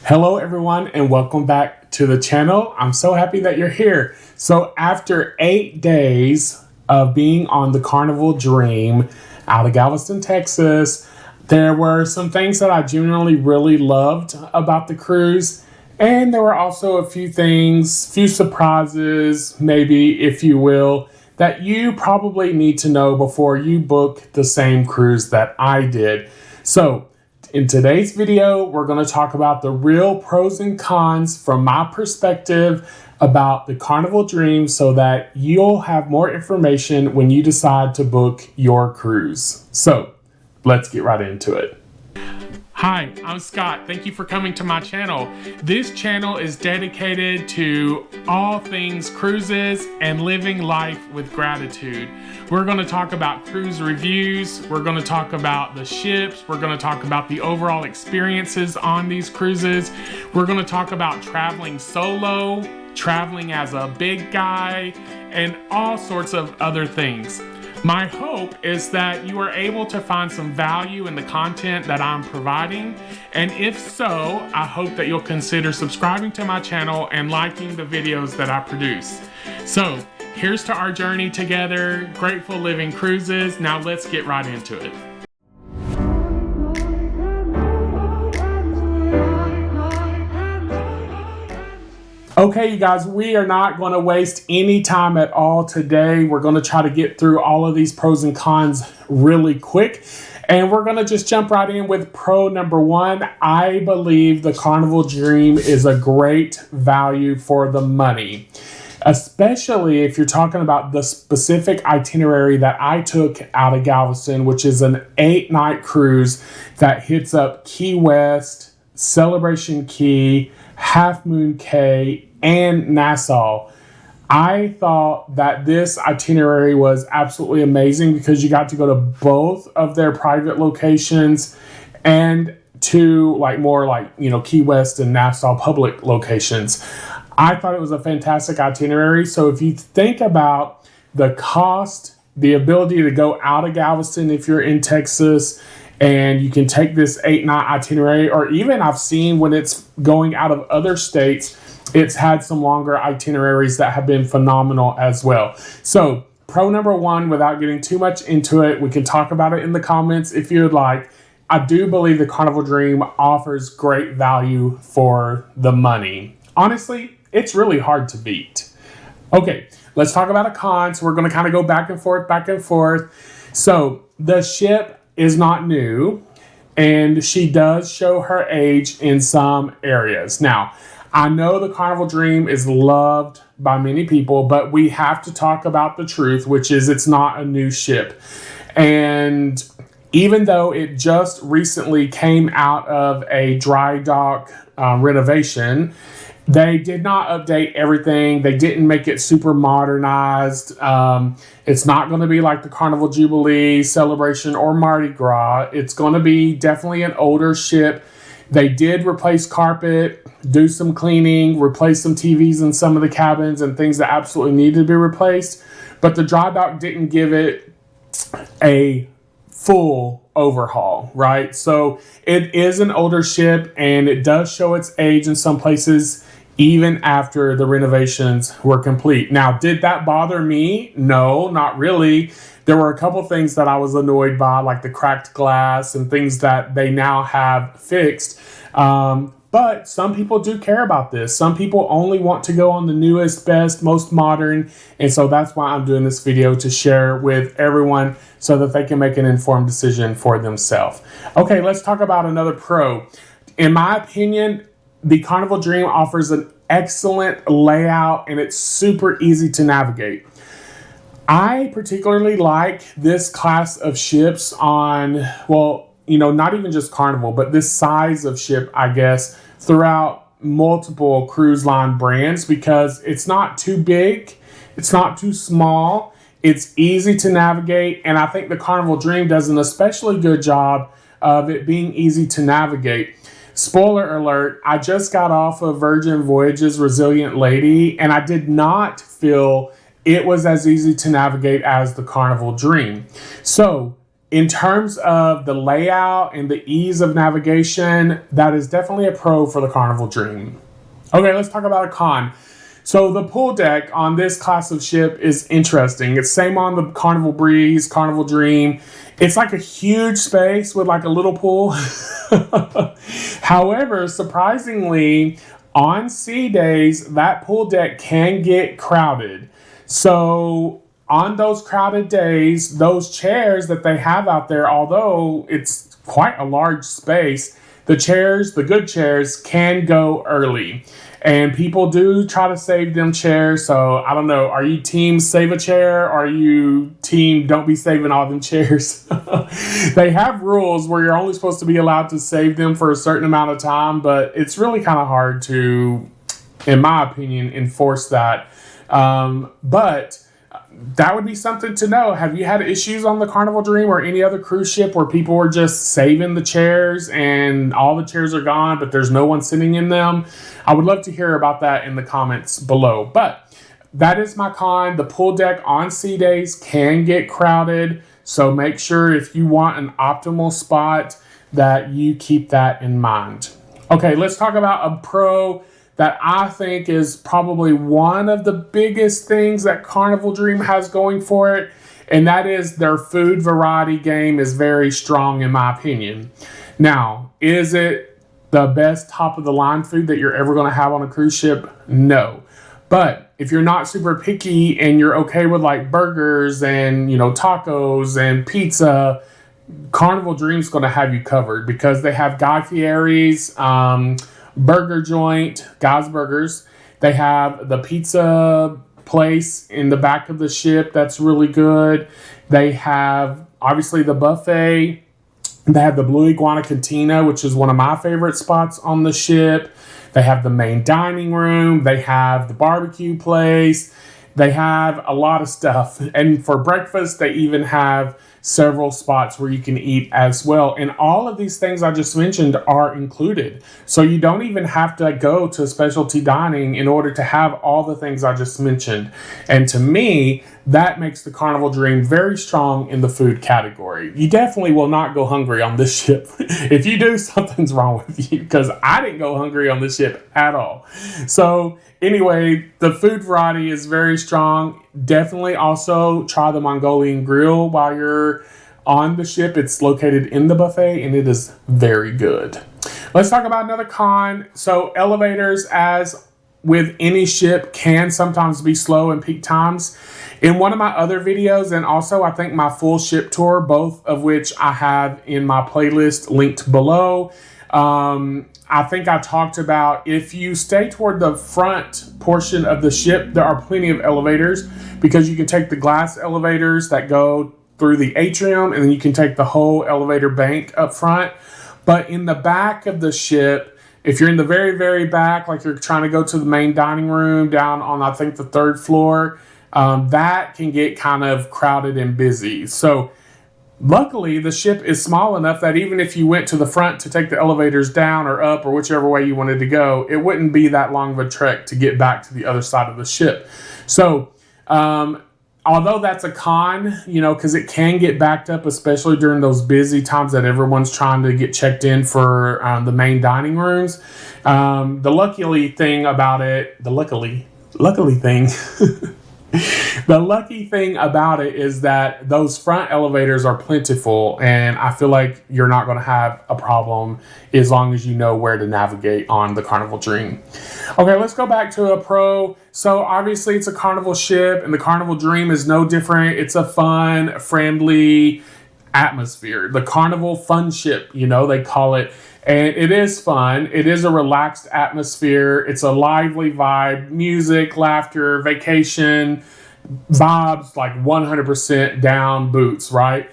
Hello everyone and welcome back to the channel. I'm so happy that you're here. So after 8 days of being on the Carnival Dream out of Galveston, Texas, there were some things that I genuinely really loved about the cruise. And there were also a few things, few surprises, maybe if you will, that you probably need to know before you book the same cruise that I did. So in today's video, we're going to talk about the real pros and cons from my perspective about the Carnival Dream so that you'll have more information when you decide to book your cruise. So let's get right into it. Hi, I'm Scott. Thank you for coming to my channel. This channel is dedicated to all things cruises and living life with gratitude. We're going to talk about cruise reviews. We're going to talk about the ships. We're going to talk about the overall experiences on these cruises. We're going to talk about traveling solo, traveling as a big guy, and all sorts of other things. My hope is that you are able to find some value in the content that I'm providing, and if so, I hope that you'll consider subscribing to my channel and liking the videos that I produce. So here's to our journey together, Grateful Living Cruises. Now let's get right into it. Okay, you guys, we are not going to waste any time at all today. We're going to try to get through all of these pros and cons really quick. And we're going to just jump right in with pro number one. I believe the Carnival Dream is a great value for the money, especially if you're talking about the specific itinerary that I took out of Galveston, which is an 8-night cruise that hits up Key West, Celebration Key, Half Moon Cay, and Nassau. I thought that this itinerary was absolutely amazing because you got to go to both of their private locations and to Key West and Nassau public locations. I thought it was a fantastic itinerary. So if you think about the cost, the ability to go out of Galveston if you're in Texas, and you can take this 8-night itinerary, or even I've seen when it's going out of other states, it's had some longer itineraries that have been phenomenal as well. So pro number one, without getting too much into it, we can talk about it in the comments if you would like. I do believe the Carnival Dream offers great value for the money. Honestly, it's really hard to beat. Okay, let's talk about a con. So we're going to kind of go back and forth. So the ship is not new, and she does show her age in some areas. Now, I know the Carnival Dream is loved by many people, but we have to talk about the truth, which is it's not a new ship. And even though it just recently came out of a dry dock renovation, they did not update everything. They didn't make it super modernized. It's not going to be like the Carnival Jubilee, Celebration, or Mardi Gras. It's going to be definitely an older ship. They did replace carpet, do some cleaning, replace some TVs in some of the cabins and things that absolutely needed to be replaced. But the dry dock didn't give it a full overhaul, right? So it is an older ship, and it does show its age in some places even after the renovations were complete. Now, did that bother me? No, not really. There were a couple things that I was annoyed by, like the cracked glass and things that they now have fixed. But some people do care about this. Some people only want to go on the newest, best, most modern. And so that's why I'm doing this video, to share with everyone so that they can make an informed decision for themselves. Okay, let's talk about another pro. In my opinion, the Carnival Dream offers an excellent layout, and it's super easy to navigate. I particularly like this class of ships on, not even just Carnival, but this size of ship, I guess, throughout multiple cruise line brands, because it's not too big, it's not too small, it's easy to navigate, and I think the Carnival Dream does an especially good job of it being easy to navigate. Spoiler alert, I just got off of Virgin Voyages Resilient Lady, and I did not feel it was as easy to navigate as the Carnival Dream. So in terms of the layout and the ease of navigation, that is definitely a pro for the Carnival Dream. Okay, let's talk about a con. So the pool deck on this class of ship is interesting. It's same on the Carnival Breeze, Carnival Dream. It's like a huge space with like a little pool. However, surprisingly, on sea days, that pool deck can get crowded. So on those crowded days, those chairs that they have out there, although it's quite a large space, the chairs, the good chairs, can go early. And people do try to save them chairs. So I don't know. Are you team save a chair? Or are you team don't be saving all them chairs? They have rules where you're only supposed to be allowed to save them for a certain amount of time. But it's really kind of hard to, in my opinion, enforce that. But that would be something to know. Have you had issues on the Carnival Dream or any other cruise ship where people were just saving the chairs and all the chairs are gone, but there's no one sitting in them? I would love to hear about that in the comments below. But that is my con. The pool deck on sea days can get crowded. So make sure if you want an optimal spot that you keep that in mind. Okay, let's talk about a pro that I think is probably one of the biggest things that Carnival Dream has going for it, and that is their food variety game is very strong in my opinion. Now, is it the best top of the line food that you're ever going to have on a cruise ship? No. But if you're not super picky and you're okay with like burgers and, tacos and pizza, Carnival Dream's going to have you covered because they have Guy Fieri's, burger joint, Guy's Burgers. They have the pizza place in the back of the ship that's really good. They have obviously the buffet. They have the Blue Iguana Cantina, which is one of my favorite spots on the ship. They have the main dining room. They have the barbecue place. They have a lot of stuff. And for breakfast, they even have several spots where you can eat as well. And all of these things I just mentioned are included. So you don't even have to go to specialty dining in order to have all the things I just mentioned. And to me, that makes the Carnival Dream very strong in the food category. You definitely will not go hungry on this ship. If you do, something's wrong with you, because I didn't go hungry on this ship at all. So anyway, the food variety is very strong. Definitely also try the Mongolian grill while you're on the ship. It's located in the buffet and it is very good. Let's talk about another con. So elevators, as with any ship, can sometimes be slow in peak times. In one of my other videos, and also I think my full ship tour, both of which I have in my playlist linked below, I think I talked about if you stay toward the front portion of the ship, there are plenty of elevators because you can take the glass elevators that go through the atrium and then you can take the whole elevator bank up front. But in the back of the ship, if you're in the very, very back, like you're trying to go to the main dining room down on, I think, the third floor, that can get kind of crowded and busy. So luckily, the ship is small enough that even if you went to the front to take the elevators down or up or whichever way you wanted to go, it wouldn't be that long of a trek to get back to the other side of the ship. So, although that's a con, because it can get backed up, especially during those busy times that everyone's trying to get checked in for the main dining rooms. The lucky thing about it, the lucky thing about it is that those front elevators are plentiful, and I feel like you're not going to have a problem as long as you know where to navigate on the Carnival Dream. Okay, let's go back to a pro. So obviously it's a Carnival ship, and the Carnival Dream is no different. It's a fun, friendly atmosphere. The Carnival Fun Ship, they call it. And it is fun. It is a relaxed atmosphere. It's a lively vibe, music, laughter, vacation, vibes, like 100% down boots, right?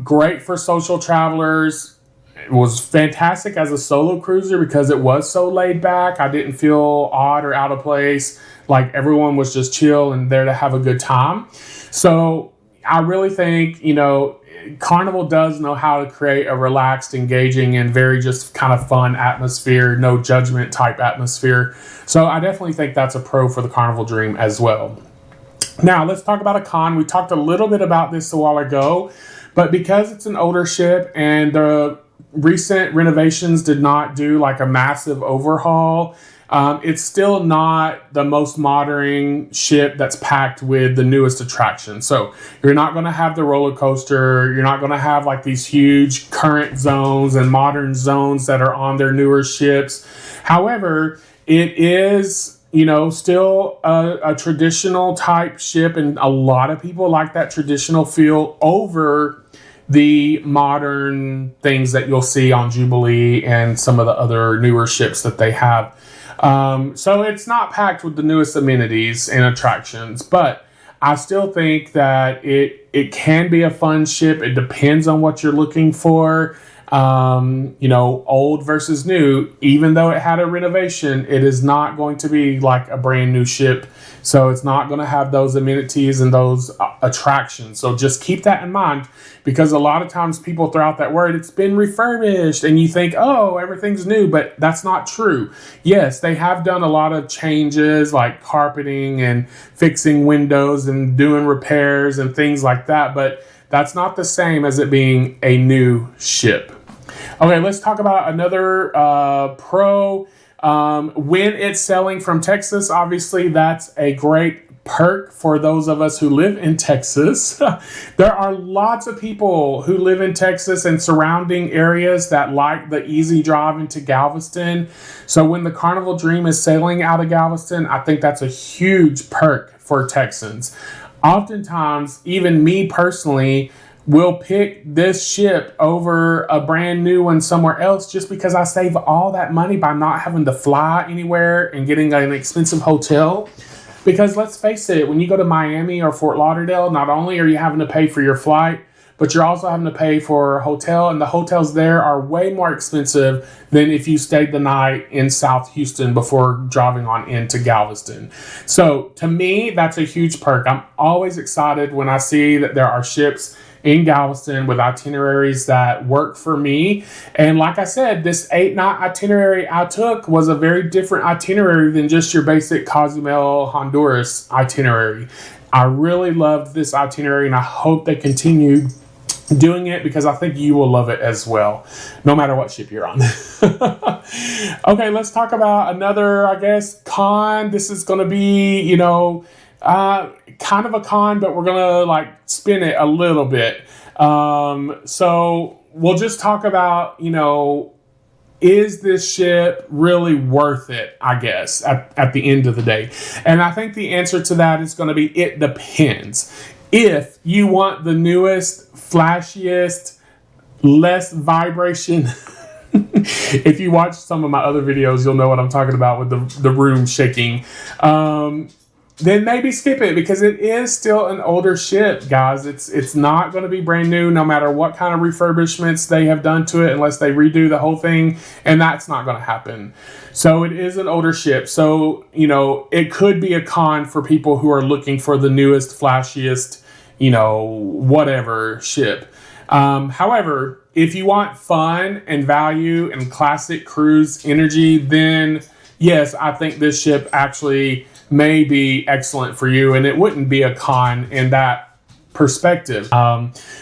Great for social travelers. It was fantastic as a solo cruiser because it was so laid back. I didn't feel odd or out of place. Like everyone was just chill and there to have a good time. So I really think, Carnival does know how to create a relaxed, engaging, and very just kind of fun atmosphere, no judgment type atmosphere. So I definitely think that's a pro for the Carnival Dream as well. Now, let's talk about a con. We talked a little bit about this a while ago, But because it's an older ship and the recent renovations did not do like a massive overhaul, it's still not the most modern ship that's packed with the newest attractions. So you're not going to have the roller coaster. You're not going to have like these huge current zones and modern zones that are on their newer ships. However, it is, still a traditional type ship, and a lot of people like that traditional feel over the modern things that you'll see on Jubilee and some of the other newer ships that they have. So it's not packed with the newest amenities and attractions, but I still think that it can be a fun ship. It depends on what you're looking for. Old versus new. Even though it had a renovation, it is not going to be like a brand new ship. So it's not going to have those amenities and those attractions. So just keep that in mind, because a lot of times people throw out that word, it's been refurbished, and you think, oh, everything's new, but that's not true. Yes, they have done a lot of changes like carpeting and fixing windows and doing repairs and things like that, but that's not the same as it being a new ship. Okay, let's talk about another pro. When it's sailing from Texas, obviously that's a great perk for those of us who live in Texas. There are lots of people who live in Texas and surrounding areas that like the easy drive into Galveston. So when the Carnival Dream is sailing out of Galveston, I think that's a huge perk for Texans. Oftentimes, even me personally, will pick this ship over a brand new one somewhere else just because I save all that money by not having to fly anywhere and getting an expensive hotel. Because let's face it, when you go to Miami or Fort Lauderdale, not only are you having to pay for your flight, but you're also having to pay for a hotel, and the hotels there are way more expensive than if you stayed the night in South Houston before driving on into Galveston. So to me, that's a huge perk. I'm always excited when I see that there are ships in Galveston with itineraries that work for me. And like I said, this 8-night itinerary I took was a very different itinerary than just your basic Cozumel, Honduras itinerary. I really loved this itinerary, and I hope they continue doing it, because I think you will love it as well, no matter what ship you're on. Okay, let's talk about another, con. This is going to be, kind of a con, but we're going to spin it a little bit. So we'll just talk about, is this ship really worth it, at the end of the day? And I think the answer to that is going to be, it depends. If you want the newest, flashiest, less vibration, if you watch some of my other videos, you'll know what I'm talking about with the room shaking. Then maybe skip it, because it is still an older ship, guys. It's not going to be brand new no matter what kind of refurbishments they have done to it, unless they redo the whole thing, and that's not going to happen. So it is an older ship. So, it could be a con for people who are looking for the newest, flashiest, whatever ship. However, if you want fun and value and classic cruise energy, then yes, I think this ship actually may be excellent for you, and it wouldn't be a con in that perspective.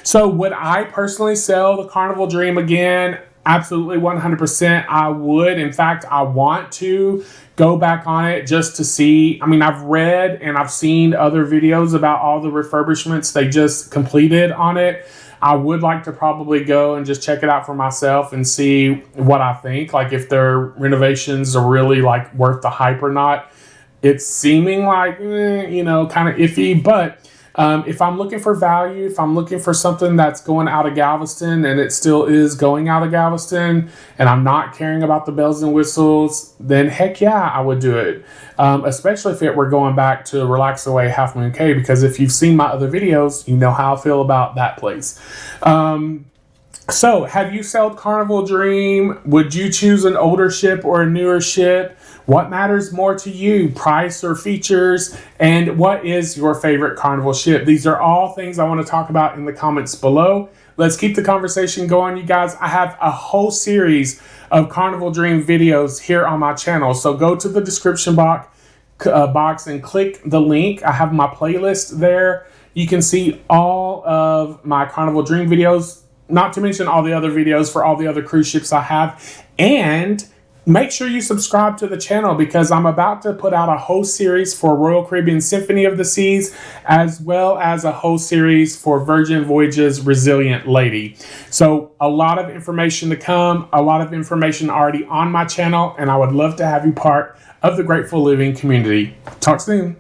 So would I personally sell the Carnival Dream again? Absolutely, 100%. I would. In fact, I want to go back on it just to see. I mean, I've read and I've seen other videos about all the refurbishments they just completed on it. I would like to probably go and just check it out for myself and see what I think. Like, if their renovations are really worth the hype or not. It's seeming like, kind of iffy, but if I'm looking for value, if I'm looking for something that's going out of Galveston and it still is going out of Galveston, and I'm not caring about the bells and whistles, then heck yeah, I would do it. Especially if it were going back to Relax Away Half Moon Cay, because if you've seen my other videos, you know how I feel about that place. So, have you sailed Carnival Dream? Would you choose an older ship or a newer ship? What matters more to you, price or features? And what is your favorite Carnival ship? These are all things I want to talk about in the comments below. Let's keep the conversation going, you guys. I have a whole series of Carnival Dream videos here on my channel. So go to the description box and click the link. I have my playlist there. you can see all of my Carnival Dream videos, not to mention all the other videos for all the other cruise ships I have. And make sure you subscribe to the channel because I'm about to put out a whole series for Royal Caribbean Symphony of the Seas, as well as a whole series for Virgin Voyages Resilient Lady. So a lot of information to come, a lot of information already on my channel, and I would love to have you part of the Grateful Living community. Talk soon.